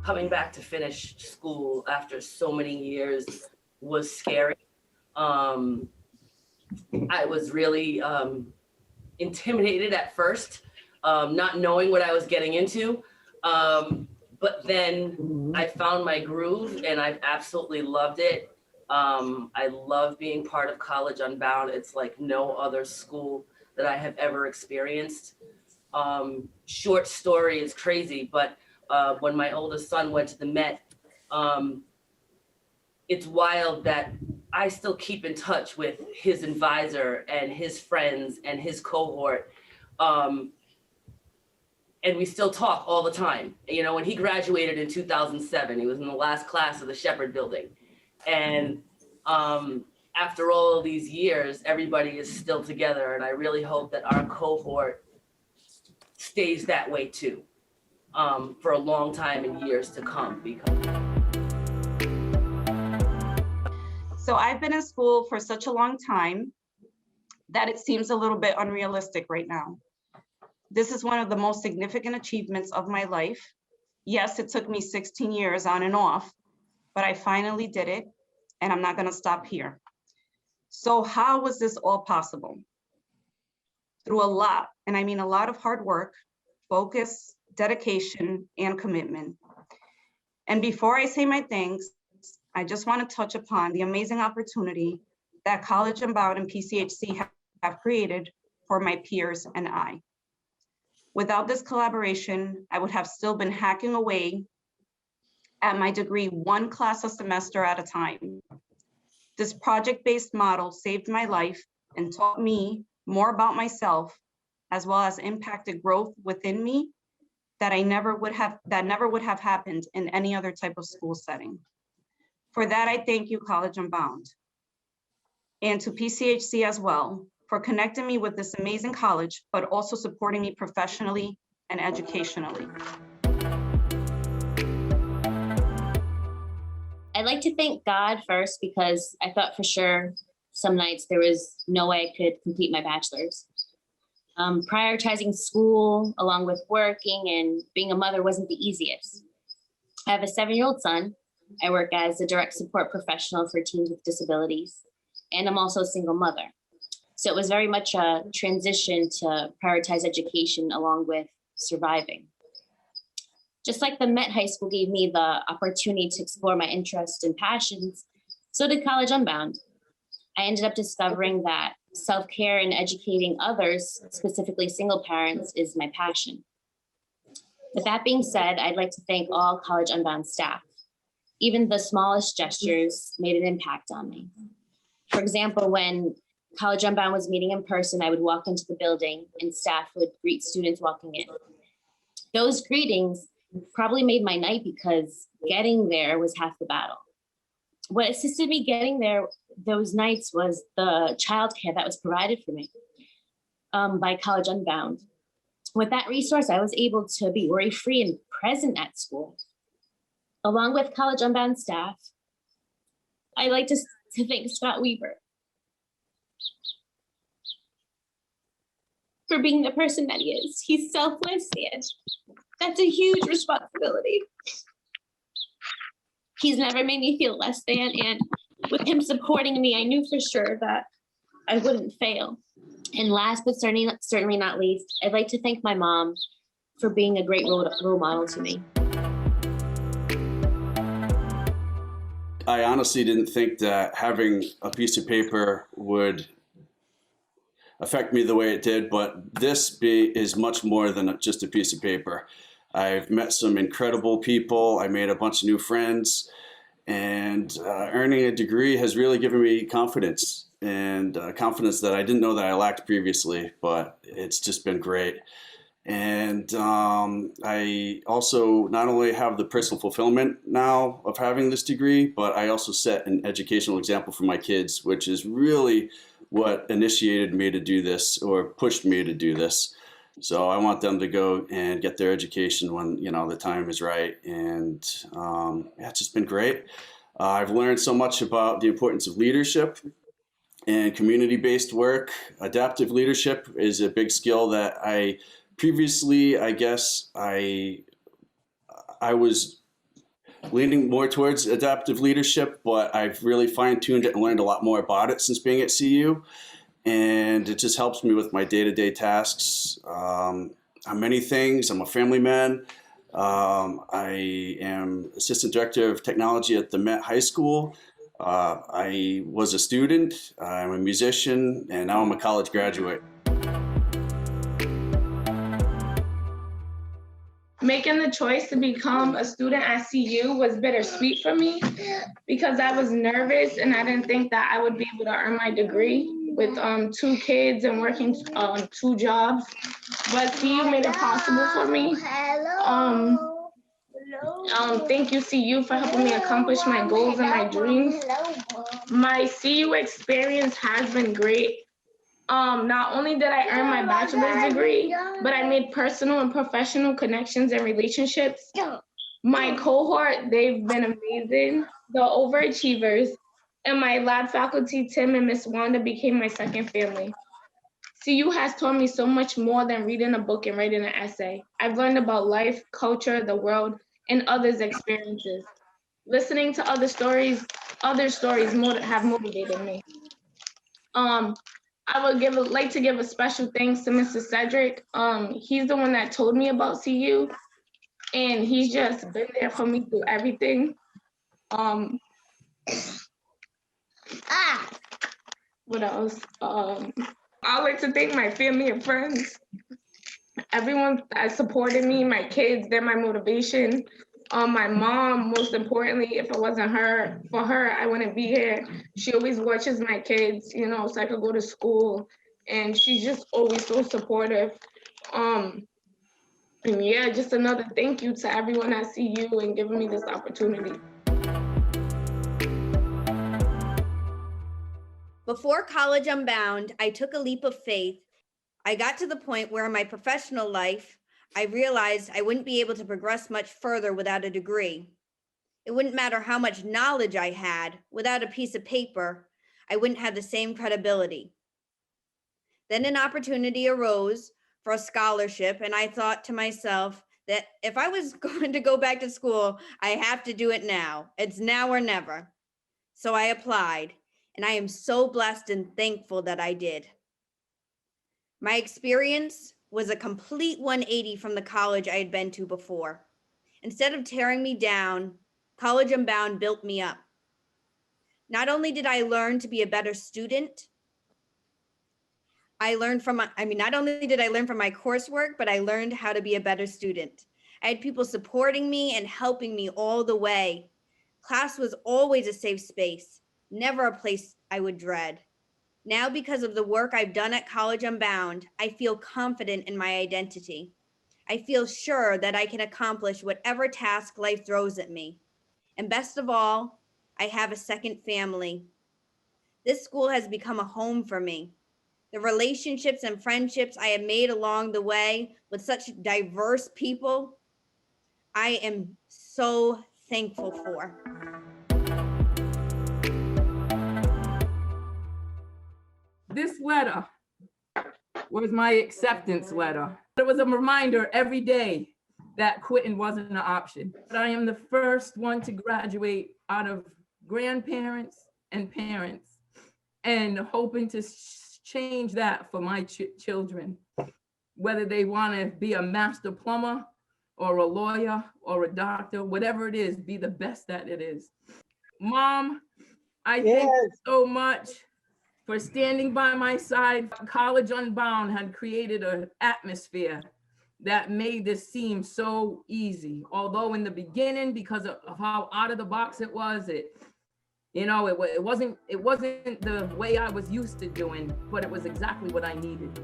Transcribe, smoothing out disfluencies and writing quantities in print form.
coming back to finish school after so many years was scary. Um, I was really intimidated at first, not knowing what I was getting into. But then I found my groove and I've absolutely loved it. I love being part of College Unbound. It's like no other school that I have ever experienced. Short story is crazy, but when my oldest son went to the Met, um, it's wild that I still keep in touch with his advisor and his friends and his cohort. Um, and we still talk all the time. You know, when he graduated in 2007, he was in the last class of the Shepherd Building. And after all of these years, everybody is still together. And I really hope that our cohort stays that way too, for a long time and years to come. So I've been in school for such a long time that it seems a little bit unrealistic right now. This is one of the most significant achievements of my life. Yes, it took me 16 years on and off, but I finally did it, and I'm not gonna stop here. So how was this all possible? Through a lot, and I mean a lot of hard work, focus, dedication, and commitment. And before I say my thanks, I just want to touch upon the amazing opportunity that College Unbound and PCHC have created for my peers and I. Without this collaboration, I would have still been hacking away at my degree one class a semester at a time. This project-based model saved my life and taught me more about myself, as well as impacted growth within me that never would have happened in any other type of school setting. For that, I thank you, College Unbound, and to PCHC as well, for connecting me with this amazing college, but also supporting me professionally and educationally. I'd like to thank God first, because I thought for sure some nights there was no way I could complete my bachelor's. Prioritizing school along with working and being a mother wasn't the easiest. I have a 7-year-old son. I work as a direct support professional for teens with disabilities, and I'm also a single mother. So it was very much a transition to prioritize education along with surviving. Just like the Met High School gave me the opportunity to explore my interests and passions, so did College Unbound. I ended up discovering that self-care and educating others, specifically single parents, is my passion. With that being said, I'd like to thank all College Unbound staff. Even the smallest gestures made an impact on me. For example, when College Unbound was meeting in person, I would walk into the building and staff would greet students walking in. Those greetings probably made my night, because getting there was half the battle. What assisted me getting there those nights was the childcare that was provided for me by College Unbound. With that resource, I was able to be worry-free and present at school. Along with College Unbound staff, I'd like to thank Scott Weaver for being the person that he is. He's selfless, and that's a huge responsibility. He's never made me feel less than, and with him supporting me, I knew for sure that I wouldn't fail. And last but certainly not least, I'd like to thank my mom for being a great role model to me. I honestly didn't think that having a piece of paper would affect me the way it did, but this is much more than just a piece of paper. I've met some incredible people. I made a bunch of new friends, and earning a degree has really given me confidence, and confidence that I didn't know that I lacked previously, but it's just been great. And I also not only have the personal fulfillment now of having this degree, but I also set an educational example for my kids, which is really what initiated me to do this, or pushed me to do this. So I want them to go and get their education when, you know, the time is right. And yeah, it's just been great. I've learned so much about the importance of leadership and community-based work. Adaptive leadership is a big skill that I previously, I guess, I was leaning more towards adaptive leadership, but I've really fine-tuned it and learned a lot more about it since being at CU. And it just helps me with my day-to-day tasks. On many things. I'm a family man. I am assistant director of technology at the Met High School. I was a student, I'm a musician, and now I'm a college graduate. Making the choice to become a student at CU was bittersweet for me because I was nervous and I didn't think that I would be able to earn my degree with 2 kids and working 2 jobs. But CU made it possible for me. Thank you, CU, for helping me accomplish my goals and my dreams. My CU experience has been great. Not only did I earn my bachelor's degree, but I made personal and professional connections and relationships. My cohort, they've been amazing. The overachievers, and my lab faculty, Tim and Miss Wanda, became my second family. CU has taught me so much more than reading a book and writing an essay. I've learned about life, culture, the world, and others' experiences. Listening to other stories have motivated me. I would like to give a special thanks to Mr. Cedric. He's the one that told me about CU, and he's just been there for me through everything. What else? I'd like to thank my family and friends. Everyone that supported me, my kids, they're my motivation. My mom, most importantly, if it wasn't for her, I wouldn't be here. She always watches my kids, you know, so I could go to school, and she's just always so supportive. And yeah, just another thank you to everyone at CU and giving me this opportunity. Before college Unbound, I took a leap of faith. I got to the point where in my professional life, I realized I wouldn't be able to progress much further without a degree. It wouldn't matter how much knowledge I had, without a piece of paper, I wouldn't have the same credibility. Then an opportunity arose for a scholarship, and I thought to myself that if I was going to go back to school, I have to do it now. It's now or never. So I applied, and I am so blessed and thankful that I did. My experience was a complete 180 from the college I had been to before. Instead of tearing me down, College Unbound built me up. Not only did I learn to be a better student, not only did I learn from my coursework, but I learned how to be a better student. I had people supporting me and helping me all the way. Class was always a safe space, never a place I would dread. Now, because of the work I've done at College Unbound, I feel confident in my identity. I feel sure that I can accomplish whatever task life throws at me. And best of all, I have a second family. This school has become a home for me. The relationships and friendships I have made along the way with such diverse people, I am so thankful for. This letter was my acceptance letter. It was a reminder every day that quitting wasn't an option. But I am the first one to graduate out of grandparents and parents, and hoping to change that for my children, whether they want to be a master plumber or a lawyer or a doctor, whatever it is, be the best that it is. Mom, I thank you so much for standing by my side. College Unbound had created an atmosphere that made this seem so easy. Although in the beginning, because of how out of the box it was, it wasn't the way I was used to doing, but it was exactly what I needed.